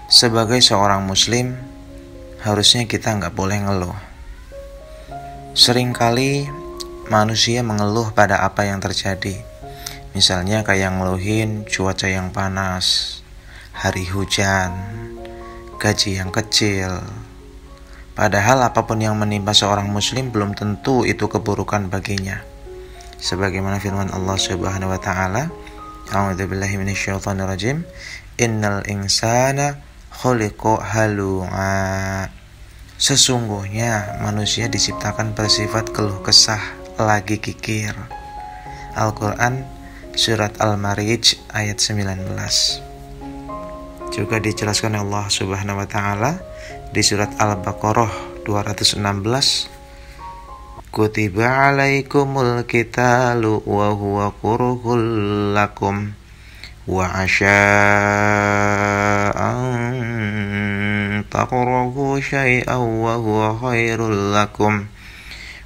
Sebagai seorang muslim, harusnya kita nggak boleh ngeluh. Seringkali manusia mengeluh pada apa yang terjadi. Misalnya kayak ngeluhin cuaca yang panas, hari hujan, gaji yang kecil. Padahal apapun yang menimpa seorang muslim belum tentu itu keburukan baginya. Sebagaimana firman Allah Subhanahu wa taala, A'udzubillahi minasyaitonirrajim, Innal insana khuliqa halu'a. Sesungguhnya manusia diciptakan bersifat keluh kesah, lagi kikir. Al-Quran Surat Al-Marij ayat 19. Juga dijelaskan Allah Subhanahu wa taala di surat Al-Baqarah 216, Kutiba alaikumul qitalu wa huwa kurhul lakum wa asya'an takrahu syai'an wa huwa khairul lakum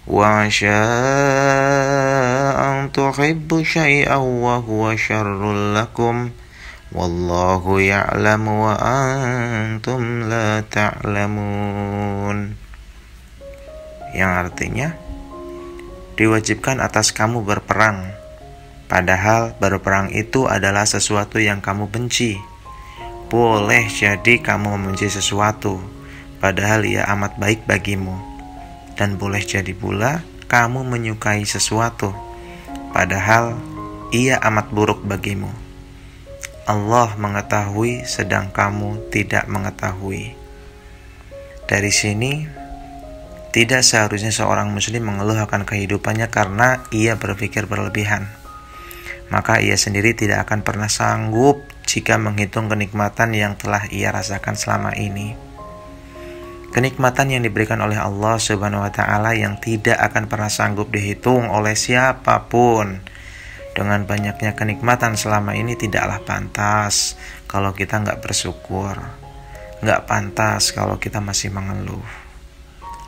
wa asya'an tuhibbu syai'an wa huwa syarrul lakum wallahu ya'lamu wa antum la ta'lamun. Yang artinya, diwajibkan atas kamu berperang, padahal berperang itu adalah sesuatu yang kamu benci. Boleh jadi kamu membenci sesuatu, padahal ia amat baik bagimu. Dan boleh jadi pula kamu menyukai sesuatu, padahal ia amat buruk bagimu. Allah mengetahui sedang kamu tidak mengetahui. Dari sini, tidak seharusnya seorang muslim mengeluh akan kehidupannya karena ia berpikir berlebihan. Maka ia sendiri tidak akan pernah sanggup jika menghitung kenikmatan yang telah ia rasakan selama ini. Kenikmatan yang diberikan oleh Allah Subhanahu wa taala yang tidak akan pernah sanggup dihitung oleh siapapun. Dengan banyaknya kenikmatan selama ini tidaklah pantas kalau kita nggak bersyukur. Nggak pantas kalau kita masih mengeluh.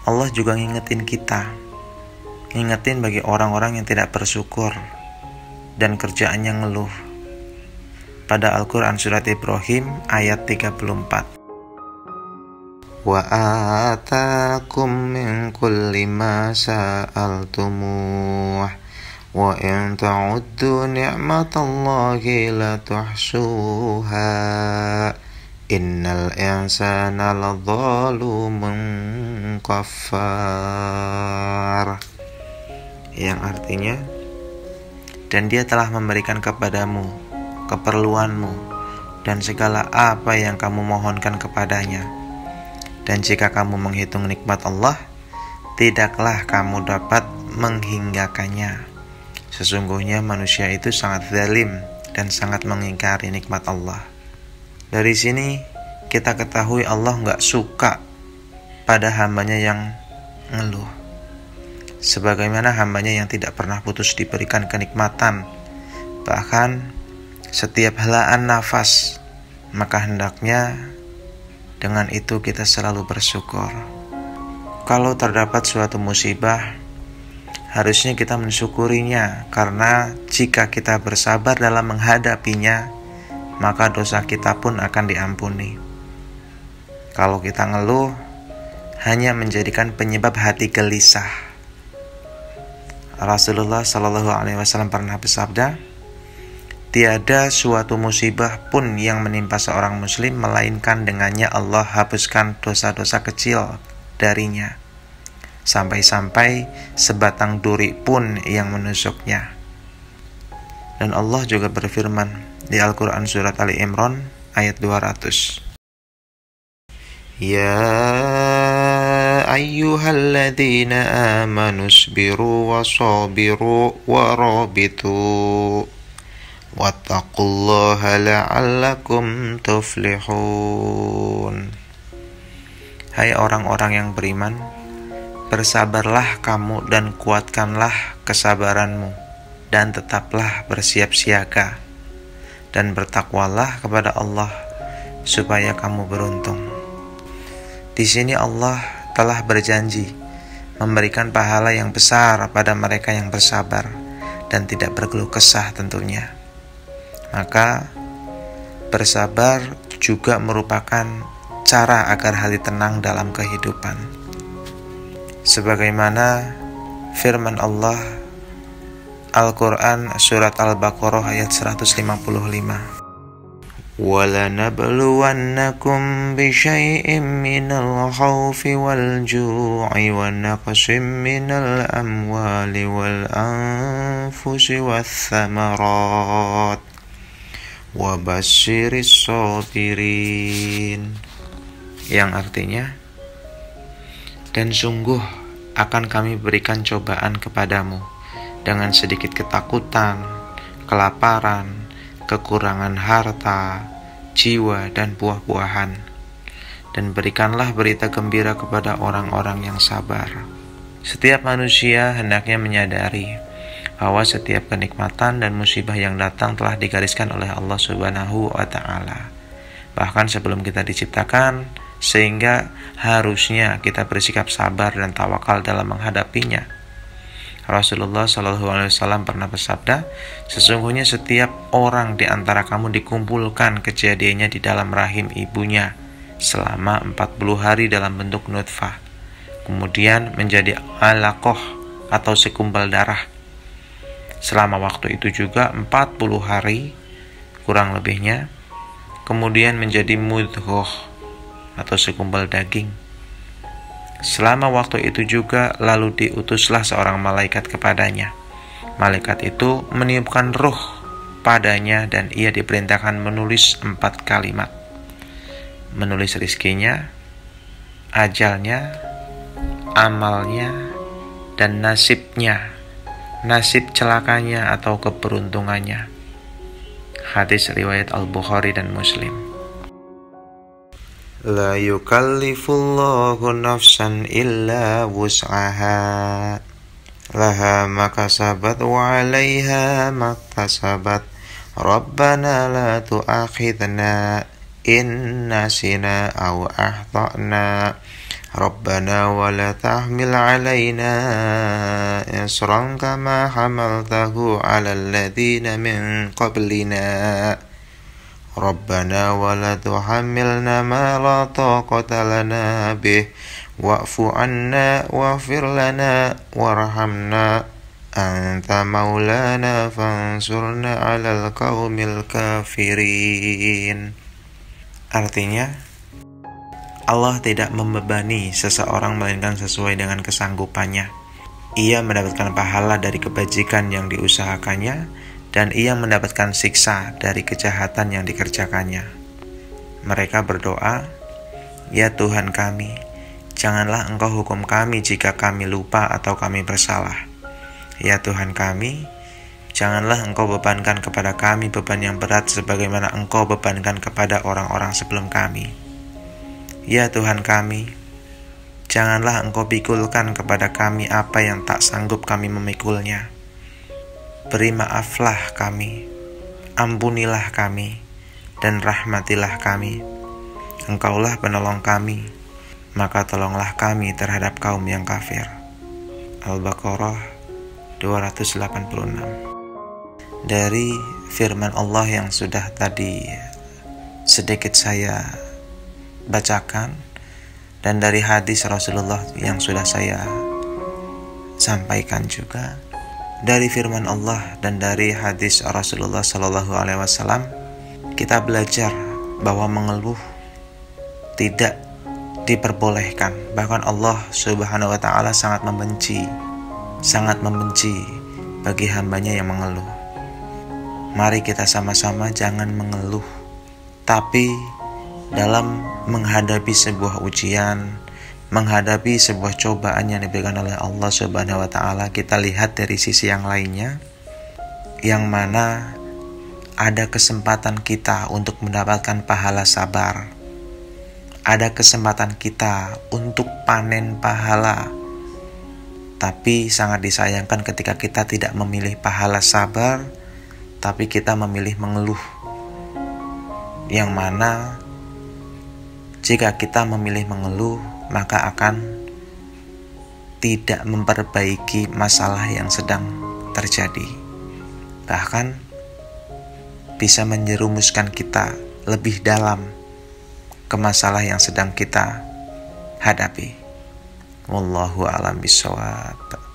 Allah juga ngingetin kita. Ngingetin bagi orang-orang yang tidak bersyukur dan kerjaannya ngeluh. Pada Al-Quran Surat Ibrahim ayat 34. Wa atakum min kulli ma sa'altumuh wa in ta'uddu ni'matallahi la tuhsuha innal insana ladzalumun kafar. Yang artinya, dan dia telah memberikan kepadamu keperluanmu dan segala apa yang kamu mohonkan kepadanya. Dan jika kamu menghitung nikmat Allah, tidaklah kamu dapat menghinggakannya. Sesungguhnya manusia itu sangat zalim dan sangat mengingkari nikmat Allah. Dari sini kita ketahui Allah nggak suka pada hambanya yang ngeluh. Sebagaimana hambanya yang tidak pernah putus diberikan kenikmatan. Bahkan setiap helaan nafas, maka hendaknya dengan itu kita selalu bersyukur. Kalau terdapat suatu musibah, harusnya kita mensyukurinya, karena jika kita bersabar dalam menghadapinya, maka dosa kita pun akan diampuni. Kalau kita ngeluh, hanya menjadikan penyebab hati gelisah. Rasulullah SAW pernah bersabda, tiada suatu musibah pun yang menimpa seorang muslim melainkan dengannya Allah hapuskan dosa-dosa kecil darinya, sampai-sampai sebatang duri pun yang menusuknya. Dan Allah juga berfirman di Al-Quran Surat Ali Imran ayat 200, Ya ayyuhalladzina amanu isbiru wasabiru warabitu wattaqullaha la'allakum tuflihun. Hai orang-orang yang beriman, bersabarlah kamu dan kuatkanlah kesabaranmu, dan tetaplah bersiap siaga, dan bertakwalah kepada Allah supaya kamu beruntung. Di sini Allah telah berjanji memberikan pahala yang besar pada mereka yang bersabar dan tidak berkeluh kesah tentunya. Maka bersabar juga merupakan cara agar hati tenang dalam kehidupan. Sebagaimana firman Allah Al-Quran surat Al-Baqarah ayat 155. وَلَنَبْلُوَنَّكُمْ بِشَيْءٍ مِّنَ الْخَوْفِ وَالْجُوعِ وَنَقْصٍ مِّنَ الْأَمْوَالِ وَالْأَنفُسِ وَالثَّمَرَاتِ وَبَشِّرِ الصَّابِرِينَ, yang artinya, dan sungguh akan kami berikan cobaan kepadamu dengan sedikit ketakutan, kelaparan, kekurangan harta, jiwa, dan buah-buahan. Dan berikanlah berita gembira kepada orang-orang yang sabar. Setiap manusia hendaknya menyadari bahwa setiap kenikmatan dan musibah yang datang telah digariskan oleh Allah Subhanahu wa Ta'ala, bahkan sebelum kita diciptakan, sehingga harusnya kita bersikap sabar dan tawakal dalam menghadapinya. Rasulullah SAW pernah bersabda, sesungguhnya setiap orang di antara kamu dikumpulkan kejadiannya di dalam rahim ibunya selama 40 hari dalam bentuk nutfah, kemudian menjadi alaqah atau segumpal darah. Selama waktu itu juga 40 hari kurang lebihnya, kemudian menjadi mudghah atau segumpal daging. Selama waktu itu juga lalu diutuslah seorang malaikat kepadanya. Malaikat itu meniupkan ruh padanya dan ia diperintahkan menulis 4 kalimat. Menulis rizkinya, ajalnya, amalnya, dan nasibnya. Nasib celakanya atau keberuntungannya. Hadis riwayat Al-Bukhari dan Muslim. La yukallifullahu nafsan illa wus'aha laha makasabat wa 'alaiha maktasabat Rabbana la tu'akhidna in nasina aw akhtana Rabbana wa la tahmil 'alaina isran kama hamaltahu 'alal ladzina min qablina Rabbana wa la tuhammilna ma la taqata lana bih wa'fu 'anna waghfir lana warhamna anta maulana fansurna 'alal qaumil kafirin. Artinya, Allah tidak membebani seseorang melainkan sesuai dengan kesanggupannya. Ia mendapatkan pahala dari kebajikan yang diusahakannya dan ia mendapatkan siksa dari kejahatan yang dikerjakannya. Mereka berdoa, "Ya Tuhan kami, janganlah Engkau hukum kami jika kami lupa atau kami bersalah. Ya Tuhan kami, janganlah Engkau bebankan kepada kami beban yang berat sebagaimana Engkau bebankan kepada orang-orang sebelum kami. Ya Tuhan kami, janganlah Engkau pikulkan kepada kami apa yang tak sanggup kami memikulnya. Beri maaflah kami, ampunilah kami, dan rahmatilah kami. Engkaulah penolong kami, maka tolonglah kami terhadap kaum yang kafir." Al-Baqarah 286. Dari firman Allah yang sudah tadi sedikit saya bacakan, dan dari hadis Rasulullah yang sudah saya sampaikan juga, dari firman Allah dan dari hadis Rasulullah SAW, kita belajar bahwa mengeluh tidak diperbolehkan. Bahkan Allah Subhanahu wa Ta'ala sangat membenci bagi hambanya yang mengeluh. Mari kita sama-sama jangan mengeluh, tapi dalam menghadapi sebuah ujian, menghadapi sebuah cobaan yang diberikan oleh Allah Subhanahu wa Ta'ala, kita lihat dari sisi yang lainnya, yang mana ada kesempatan kita untuk mendapatkan pahala sabar, ada kesempatan kita untuk panen pahala. Tapi sangat disayangkan ketika kita tidak memilih pahala sabar, tapi kita memilih mengeluh, yang mana Jika kita memilih mengeluh, maka akan tidak memperbaiki masalah yang sedang terjadi. Bahkan bisa menjerumuskan kita lebih dalam ke masalah yang sedang kita hadapi. Wallahu a'lam bishawab.